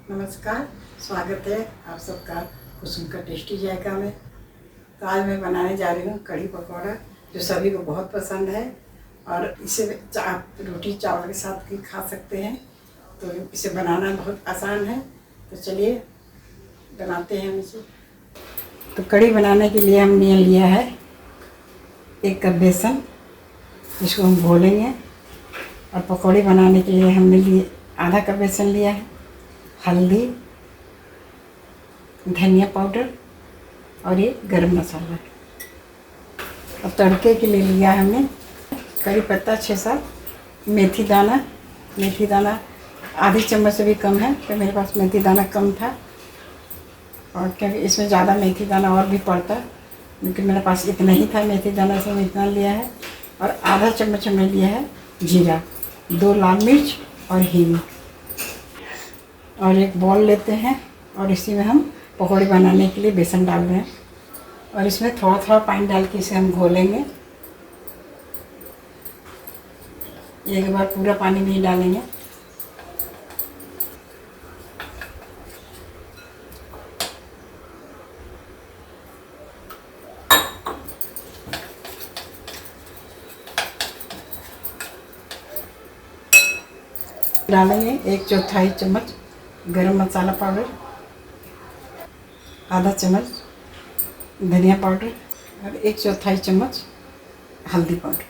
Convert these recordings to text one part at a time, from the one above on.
नमस्कार। स्वागत है आप सबका कुसुम का टेस्टी जायका में। तो आज मैं बनाने जा रही हूँ कढ़ी पकौड़ा, जो सभी को बहुत पसंद है और इसे आप रोटी चावल के साथ भी खा सकते हैं। तो इसे बनाना बहुत आसान है। तो चलिए बनाते हैं हम इसे। तो कढ़ी बनाने के लिए हमने लिया है 1 कप बेसन, जिसको हम घोलेंगे। और पकौड़ी बनाने के लिए हमने लिए आधा कप बेसन लिया है, हल्दी, धनिया पाउडर और ये गरम मसाला। और तड़के के लिए लिया हमने करी पत्ता 6-7, मेथी दाना आधी चम्मच से भी कम है, तो मेरे पास मेथी दाना कम था और क्योंकि इसमें ज़्यादा मेथी दाना और भी पड़ता, लेकिन मेरे पास इतना ही था मेथी दाना, से मैं इतना लिया है। और आधा चम्मच हमने लिया है जीरा, 2 लाल मिर्च और हींग। और एक बॉल लेते हैं और इसी में हम पकौड़ी बनाने के लिए बेसन डाल रहे हैं और इसमें थोड़ा थोड़ा पानी डाल के इसे हम घोलेंगे। एक बार पूरा पानी नहीं डालेंगे। डालेंगे 1/4 चम्मच गरम मसाला पाउडर, आधा चम्मच धनिया पाउडर और 1/4 चम्मच हल्दी पाउडर।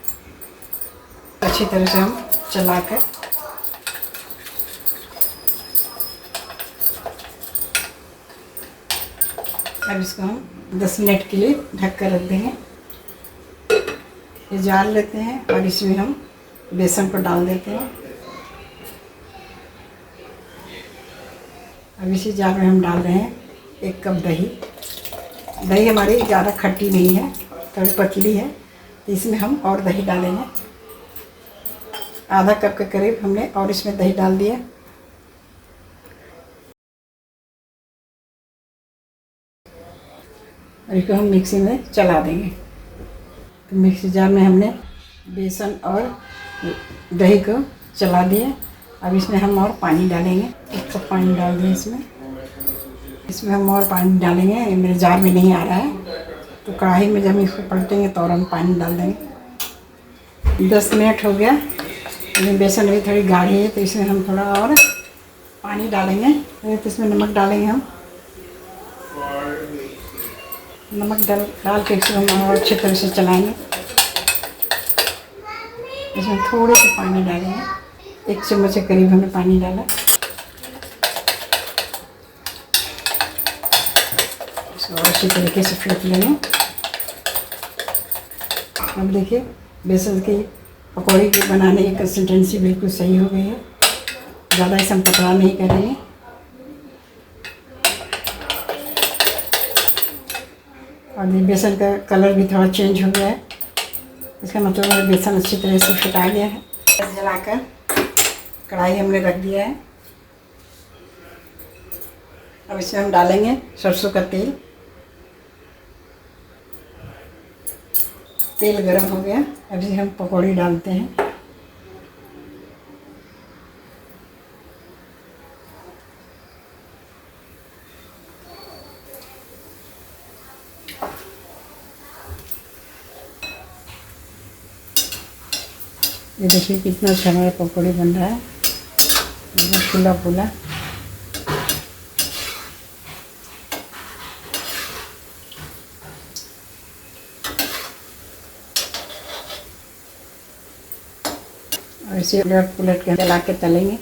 अच्छी तरह से हम चलाकर अब इसको हम 10 मिनट के लिए ढक कर रख देंगे। ये जार लेते हैं और इसमें हम बेसन को डाल देते हैं। अब इसी जार में हम डाल रहे हैं 1 कप दही। दही हमारी ज़्यादा खट्टी नहीं है, थोड़ी पतली है, तो इसमें हम और दही डालेंगे। आधा कप के करीब हमने और इसमें दही डाल दिया। और इसको हम मिक्सी में चला देंगे। तो मिक्सी जार में हमने बेसन और दही को चला दिया। अब इसमें हम और पानी डालेंगे, 1 कप पानी डाल दिए इसमें हम और पानी डालेंगे। मेरे जार में नहीं आ रहा है, तो कढ़ाई में जब इसको पलटेंगे तो और हम पानी डाल देंगे। 10 मिनट हो गया, लेकिन बेसन भी थोड़ी गाढ़ी है, तो इसमें हम थोड़ा और पानी डालेंगे। तो इसमें नमक डालेंगे हम। नमक डाल के इसको हम और अच्छी तरह से चलाएंगे। इसमें थोड़े से पानी डालेंगे, 1 चम्मच के करीब हमने पानी डाला। इसको अच्छी तरीके से फेंट लेंगे। अब देखिए बेसन की पकौड़ी बनाने की कंसिस्टेंसी बिल्कुल सही हो गई है। ज़्यादा इसे हम पतला नहीं करेंगे। और ये बेसन का कलर भी थोड़ा चेंज हो गया है, इसका मतलब है बेसन अच्छी तरह से फिटा गया है। गैस जलाकर कढ़ाई हमने रख दिया है। अब इसमें हम डालेंगे सरसों का तेल। तेल गरम हो गया, अब इसे हम पकौड़ी डालते हैं। ये देखिए कितना अच्छा हमारा पकौड़ी बन रहा है, फुला फुला। और इसे उलट पुलट के चला के तलेंगे।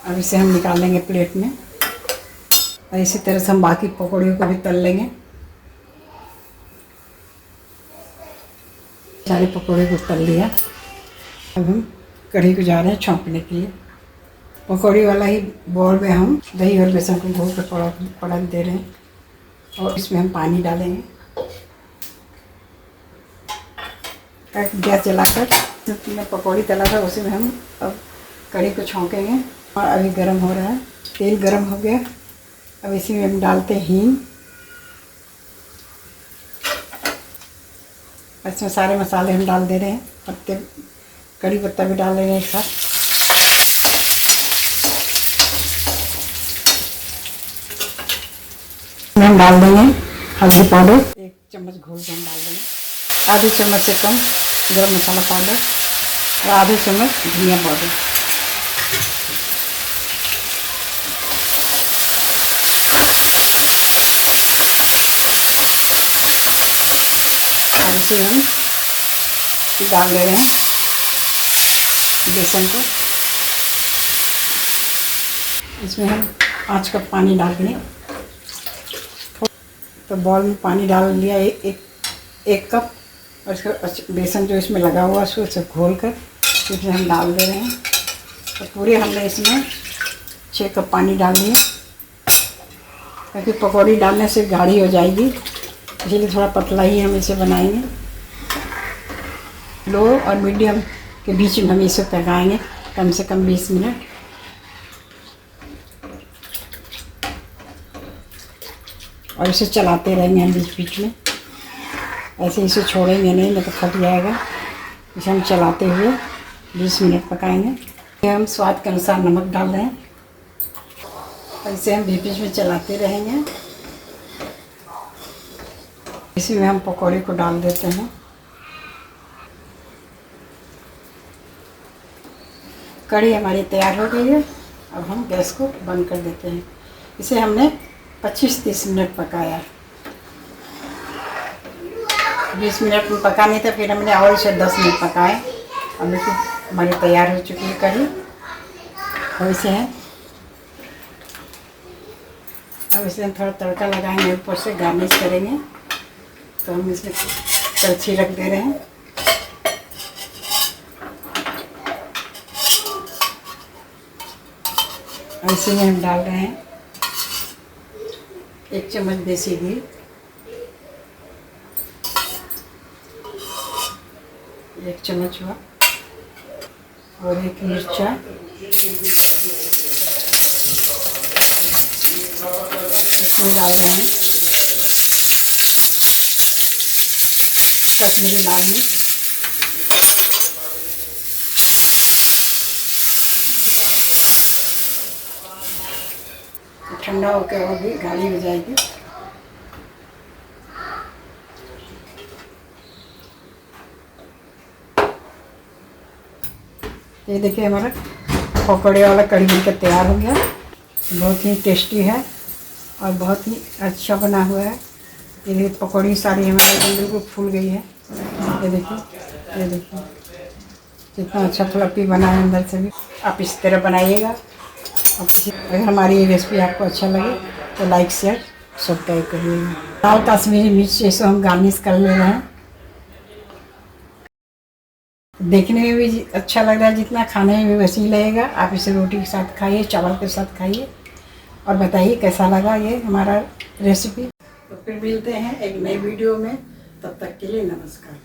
अब इसे हम निकाल लेंगे प्लेट में और इसी तरह से हम बाकी पकौड़ियों को भी तल लेंगे। सारे पकौड़े को तल लिया। अब हम कढ़ी को जा रहे हैं छौंकने के लिए। पकौड़ी वाला ही बॉल में हम दही और बेसन को घोल कर पड़क दे रहे हैं और इसमें हम पानी डालेंगे। गैस जलाकर जो पकौड़ी तला था उसी में हम अब कढ़ी को छौंकेंगे। और अभी गरम हो रहा है, तेल गरम हो गया। अब इसी में हम डालते हैं हींग इसमें सारे मसाले हम डाल दे रहे हैं, पत्ते कड़ी पत्ता भी डाल दे रहे हैं एक साथ। हम डाल देंगे हल्दी पाउडर, 1 चम्मच घोल के हम डाल देंगे, आधे चम्मच से कम गरम मसाला पाउडर और आधे चम्मच धनिया पाउडर। और इसे हम डाल दे रहे हैं बेसन को। इसमें हम 5 कप पानी डाल देंगे। तो बॉल में पानी डाल लिया एक कप, और इसका बेसन जो इसमें लगा हुआ है उसको सब घोल कर इसमें हम डाल दे रहे हैं। तो पूरे हमने इसमें 6 कप पानी डाल दिया, क्योंकि पकौड़ी डालने से गाढ़ी हो जाएगी, इसलिए थोड़ा पतला ही हम इसे बनाएंगे। लो और मीडियम के बीच में हम इसे पकाएंगे कम से कम 20 मिनट। और इसे चलाते रहेंगे हम बीच बीच में, ऐसे इसे छोड़ेंगे नहीं तो फट जाएगा। इसे हम चलाते हुए 20 मिनट पकाएंगे। हम स्वाद के अनुसार नमक डाल रहे हैं, और इसे हम बीच बीच में चलाते रहेंगे। इसी में हम पकौड़े को डाल देते हैं। कढ़ी हमारी तैयार हो गई है, अब हम गैस को बंद कर देते हैं। इसे हमने 25-30 मिनट पकाया, 20 मिनट में पकाने थे, फिर हमने और इसे 10 मिनट पकाए। अब देखिए हमारी तैयार हो चुकी है कढ़ी। और इसे है अब इसे हम थोड़ा तड़का लगाएंगे, ऊपर से गार्निश करेंगे। तो हम इसमें कड़छी रख दे रहे हैं। और इसी में हम डाल रहे हैं 1 चम्मच देसी घी, 1 चम्मच हुआ, और 1 मिर्चा, इसमें डाल रहे हैं कश्मीरी लाल मिर्च, ठंडा होकर और भी गाढ़ी हो जाएगी। ये देखिए हमारा पकौड़े वाला कढ़ी बनकर तैयार हो गया। बहुत ही टेस्टी है और बहुत ही अच्छा बना हुआ है। ये देखिए पकौड़ी सारी हमारे बिल्कुल फूल गई है। ये देखिए कितना अच्छा फ्लफी बना है अंदर से भी। आप इस तरह बनाइएगा। अगर हमारी ये रेसिपी आपको अच्छा लगे तो लाइक शेयर सब्सक्राइब करिएगा। लाल कश्मीरी मिर्च जैसे हम गार्निश कर ले रहे हैं, देखने में भी अच्छा लग रहा है, जितना खाने में भी वैसे ही लगेगा। आप इसे रोटी के साथ खाइए, चावल के साथ खाइए, और बताइए कैसा लगा ये हमारा रेसिपी। तो फिर मिलते हैं एक नई वीडियो में, तब तक के लिए नमस्कार।